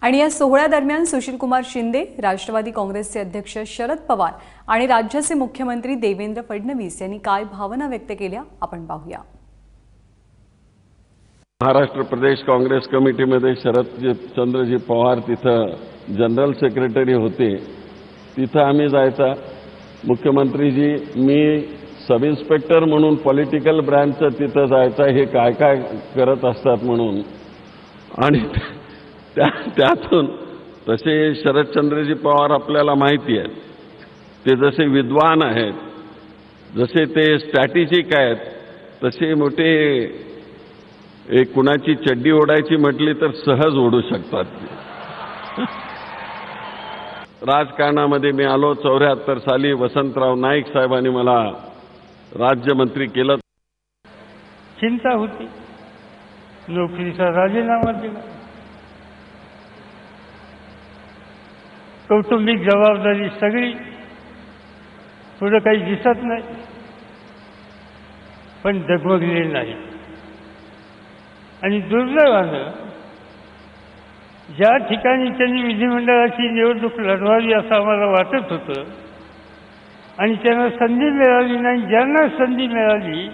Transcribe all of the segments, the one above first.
आणि या सोहळ्यादरम्यान सुशीलकुमार शिंदे, राष्ट्रवादी काँग्रेसचे अध्यक्ष शरद पवार आणि राज्याचे मुख्यमंत्री देवेंद्र फडणवीस यांनी काय भावना व्यक्त केल्या आपण पाहूया। महाराष्ट्र प्रदेश काँग्रेस कमिटीमध्ये शरदचंद्रजी पवार तिथं जनरल सेक्रेटरी होते। तिथं आम्ही जायचा। मुख्यमंत्रीजी मी सब इन्स्पेक्टर म्हणून पॉलिटिकल ब्रँचचं तिथं जायचा, हे काय काय करत असतात म्हणून। आणि त्यातून तसे शरदचंद्रजी पवार आपल्याला माहिती आहे, ते जसे विद्वान आहेत, जसे ते स्ट्रॅटेजिक आहेत, तसे मोठे एक कुणाची चड्डी ओढायची म्हटली तर सहज ओढू शकतात। राजकारणामध्ये मी आलो 74 साली वसंतराव नाईक साहेबांनी मला राज्यमंत्री केलं। चिंता होती, नोकरीचा राजीनामा दिला, कौटुंबिक जबाबदारी सगळी, पुढे काही दिसत नाही, पण डगमगले नाही। आणि दुर्दैवानं ज्या ठिकाणी त्यांनी विधिमंडळाची निवडणूक लढवावी असं आम्हाला वाटत होतं आणि त्यांना संधी मिळाली नाही, ज्यांना संधी मिळाली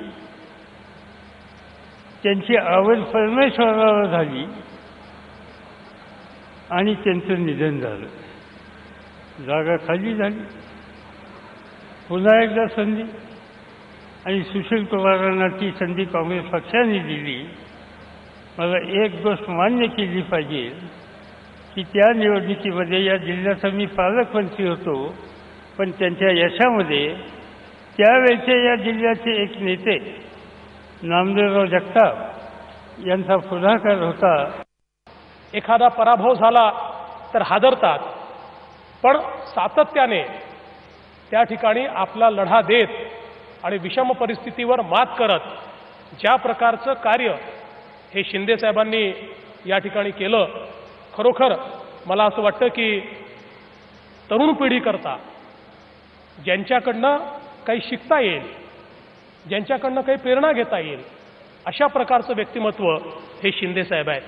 त्यांची आवड परमेश्वराला झाली आणि त्यांचं निधन झालं, जागा खाली झाली। पुन्हा एकदा संधी, आणि सुशील कुमारांना ती संधी काँग्रेस पक्षाने दिली। मला एक गोष्ट मान्य केली पाहिजे की त्या निवडणुकीमध्ये या जिल्ह्याचा मी पालकमंत्री होतो, पण त्यांच्या यशामध्ये त्यावेळचे या जिल्ह्याचे एक नेते नामदेवराव जगताप यांचा पुढाकार होता। एखादा पराभव झाला तर हादरतात, पण सातत्याने त्या ठिकाणी आपला लढा देत आणि विषम परिस्थितीवर मात करत ज्या प्रकारचं कार्य हे शिंदे साहेबांनी या ठिकाणी केलं, खरोखर मला असं वाटतं की तरुण पिढीकरता ज्यांच्याकडनं काही शिकता येईल, ज्यांच्याकडनं काही प्रेरणा घेता येईल, अशा प्रकारचं व्यक्तिमत्व हे शिंदे साहेब आहेत।